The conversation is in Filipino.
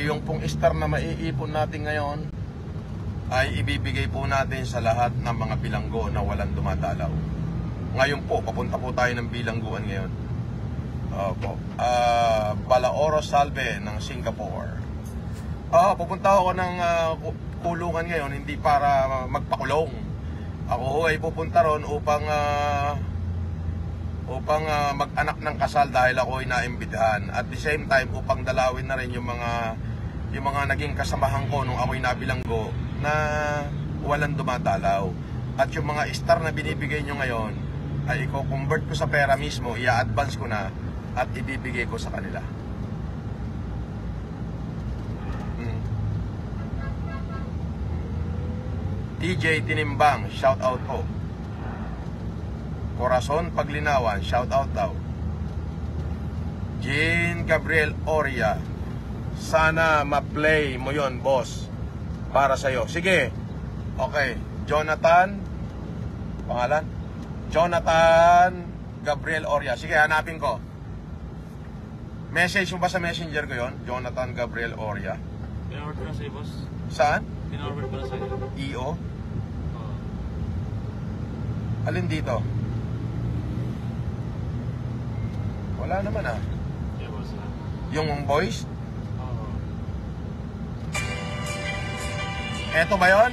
Yung pong star na maiipon natin ngayon ay ibibigay po natin sa lahat ng mga bilanggo na walang dumadalaw. Ngayon po, papunta po tayo ng bilangguan ngayon. Balaoro Salve ng Singapore. Pupunta ako ng kulungan ngayon, hindi para magpakulong. Ako ay pupunta ron upang mag-anak ng kasal dahil ako ay naimbitahan. At the same time, upang dalawin na rin yung mga naging kasamahan ko nung ako'y nabilanggo na walang dumadalaw. At yung mga star na binibigay nyo ngayon ay i-convert ko sa pera mismo, i-advance ko na at ibibigay ko sa kanila. TJ Tinimbang, shout out po. Corazon Paglinawan, shout out daw. Jean Gabriel Oria, sana ma-play mo yon, boss, para sa'yo. Sige, okay. Jonathan, pangalan? Jonathan Gabriel Oria. Sige, hanapin ko. Message mo ba sa messenger ko yon? Jonathan Gabriel Oria. Pinorder na sa'yo, boss. Saan? Pinorder pa na sa'yo. EO? Alin dito? Wala naman ah. Yeah, boss. Yung voice? Eto ba yon?